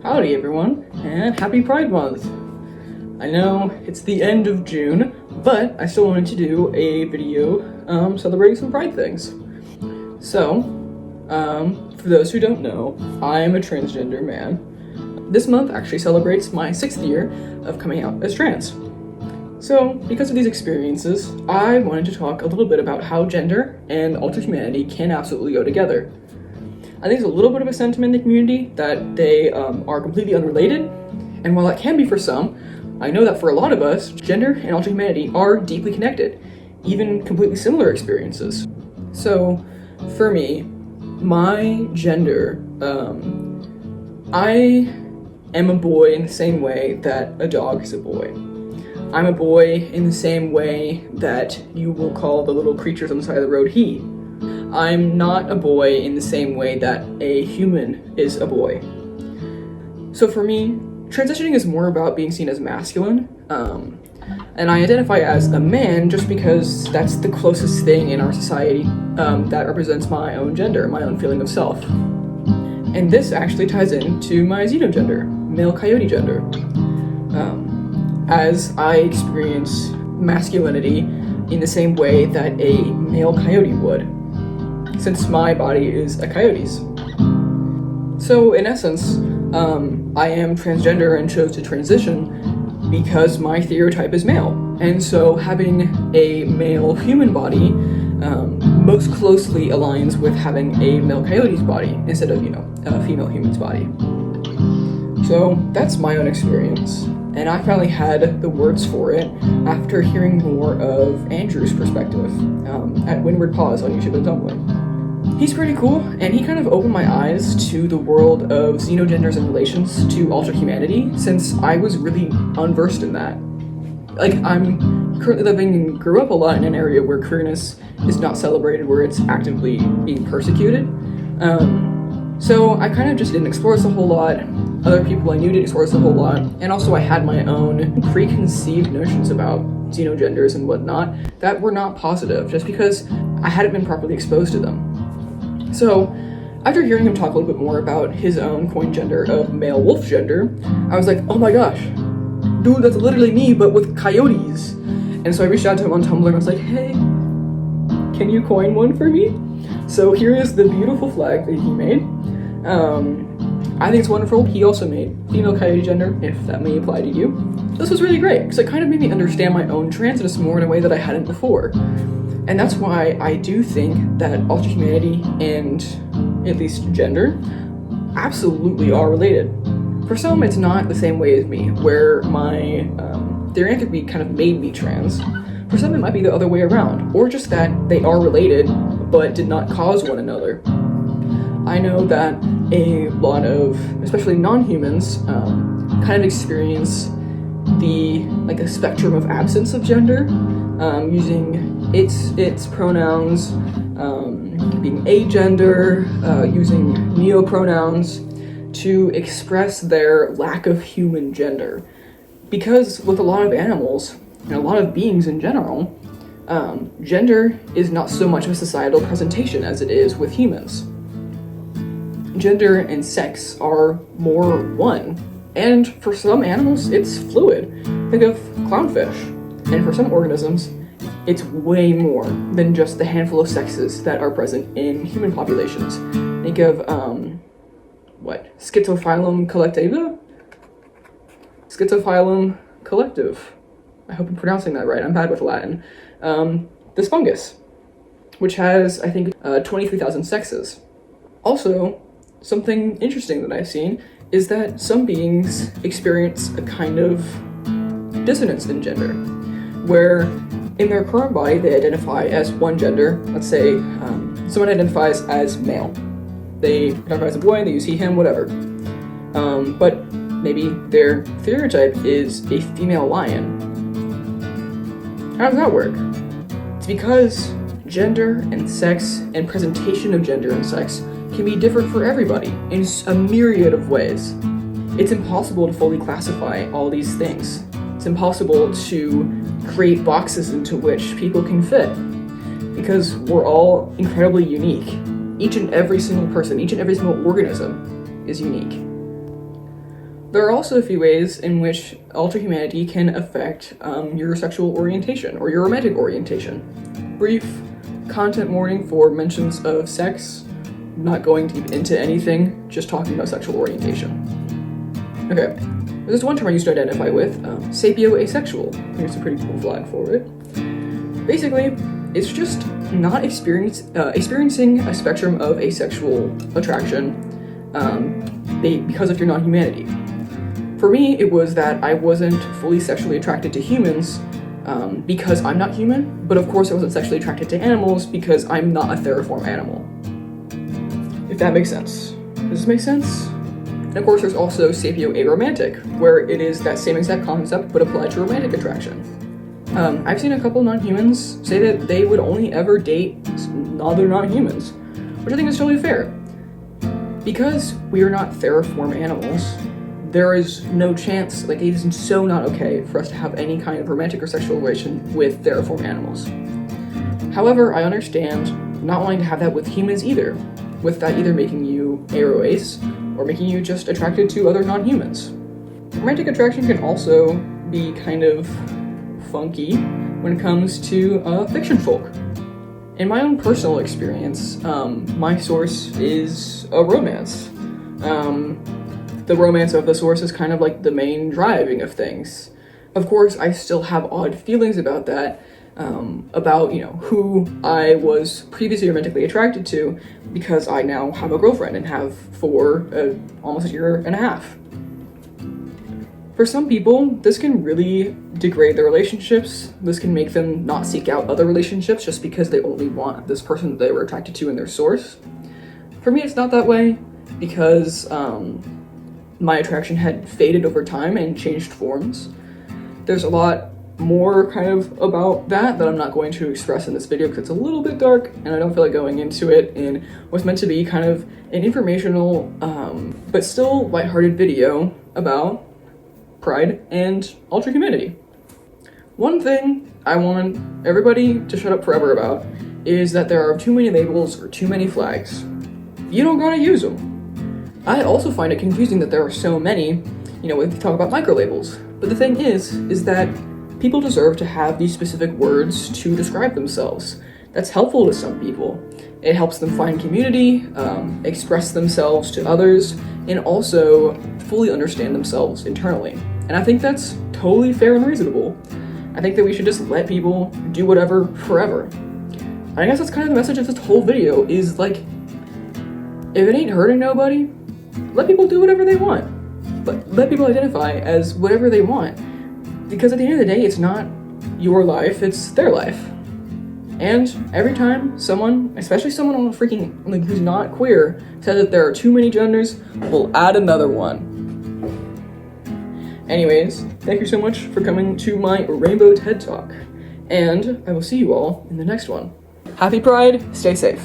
Howdy everyone, and happy Pride Month! I know it's the end of June, but I still wanted to do a video celebrating some Pride things. So, for those who don't know, I'm a transgender man. This month actually celebrates my 6th year of coming out as trans. So, because of these experiences, I wanted to talk a little bit about how gender and alterhumanity can absolutely go together. I think there's a little bit of a sentiment in the community that they are completely unrelated, and while that can be for some, I know that for a lot of us, gender and alterhumanity are deeply connected, even completely similar experiences. So, for me, my gender, I am a boy in the same way that a dog is a boy. I'm a boy in the same way that you will call the little creatures on the side of the road he. I'm not a boy in the same way that a human is a boy. So for me, transitioning is more about being seen as masculine, and I identify as a man just because that's the closest thing in our society that represents my own gender, my own feeling of self. And this actually ties into my xenogender, male coyote gender. As I experience masculinity in the same way that a male coyote would, since my body is a coyote's. So in essence, I am transgender and chose to transition because my stereotype is male. And so having a male human body most closely aligns with having a male coyote's body instead of, a female human's body. So that's my own experience. And I finally had the words for it after hearing more of Andrew's perspective at Windward Paws on YouTube and Tumblr. He's pretty cool, and he kind of opened my eyes to the world of xenogenders and relations to alterhumanity, since I was really unversed in that. I'm currently living and grew up a lot in an area where queerness is not celebrated, where it's actively being persecuted. So I kind of just didn't explore this a whole lot. Other people I knew didn't explore this a whole lot, and also I had my own preconceived notions about xenogenders and whatnot that were not positive, just because I hadn't been properly exposed to them. So, after hearing him talk a little bit more about his own coined gender of male wolf gender, I was like, oh my gosh, dude, that's literally me, but with coyotes. And so I reached out to him on Tumblr and I was like, hey, can you coin one for me? So here is the beautiful flag that he made. I think it's wonderful. He also made female coyote gender, if that may apply to you. This was really great, because it kind of made me understand my own transness more in a way that I hadn't before. And that's why I do think that alterhumanity and, at least gender, absolutely are related. For some, it's not the same way as me, where my theory kind of made me trans. For some, it might be the other way around, or just that they are related, but did not cause one another. I know that a lot of, especially non-humans, kind of experience a spectrum of absence of gender, using its pronouns, being agender, using neopronouns to express their lack of human gender. Because with a lot of animals, and a lot of beings in general, gender is not so much of a societal presentation as it is with humans. Gender and sex are more one, and for some animals, it's fluid. Think of clownfish, and for some organisms, it's way more than just the handful of sexes that are present in human populations. Think of, Schizophilum collectiva? Schizophilum collective. I hope I'm pronouncing that right, I'm bad with Latin. This fungus, which has, I think, 23,000 sexes. Also, something interesting that I've seen is that some beings experience a kind of dissonance in gender, where in their current body they identify as one gender. Let's say someone identifies as male. They identify as a boy and they use he, him, whatever. But maybe their stereotype is a female lion. How does that work? It's because gender and sex and presentation of gender and sex can be different for everybody in a myriad of ways. It's impossible to fully classify all these things. It's impossible to create boxes into which people can fit, because we're all incredibly unique. Each and every single person, each and every single organism is unique. There are also a few ways in which alterhumanity can affect your sexual orientation or your romantic orientation. Brief content warning for mentions of sex, not going deep into anything, just talking about sexual orientation. Okay, there's this one term I used to identify with, sapio-asexual. Here's a pretty cool flag for it. Basically, it's just not experiencing a spectrum of asexual attraction because of your non-humanity. For me, it was that I wasn't fully sexually attracted to humans because I'm not human, but of course I wasn't sexually attracted to animals because I'm not a theriform animal. If that makes sense. Does this make sense? And of course there's also sapio-aromantic, where it is that same exact concept but applied to romantic attraction. I've seen a couple non-humans say that they would only ever date other non-humans, which I think is totally fair. Because we are not theriform animals, there is no chance, like it is so not okay for us to have any kind of romantic or sexual relation with theriform animals. However, I understand not wanting to have that with humans either, with that either making you aroace or making you just attracted to other non-humans. Romantic attraction can also be kind of funky when it comes to fiction folk. In my own personal experience, my source is a romance. The romance of the source is kind of like the main driving of things. Of course, I still have odd feelings about that, about, who I was previously romantically attracted to, because I now have a girlfriend and have for almost a year and a half. For some people, this can really degrade their relationships. This can make them not seek out other relationships just because they only want this person that they were attracted to in their source. For me, it's not that way, because my attraction had faded over time and changed forms. There's a lot more kind of about that I'm not going to express in this video because it's a little bit dark and I don't feel like going into it in what's meant to be kind of an informational but still lighthearted video about pride and alterhumanity. One thing I want everybody to shut up forever about is that there are too many labels or too many flags. You don't gotta use them. I also find it confusing that there are so many, when we talk about micro-labels. But the thing is that people deserve to have these specific words to describe themselves. That's helpful to some people. It helps them find community, express themselves to others, and also fully understand themselves internally. And I think that's totally fair and reasonable. I think that we should just let people do whatever forever. I guess that's kind of the message of this whole video, is like, if it ain't hurting nobody, let people do whatever they want. But let people identify as whatever they want. Because at the end of the day, it's not your life, it's their life. And every time someone, especially someone on freaking, who's not queer, says that there are too many genders, we'll add another one. Anyways, thank you so much for coming to my Rainbow TED Talk. And I will see you all in the next one. Happy Pride, stay safe.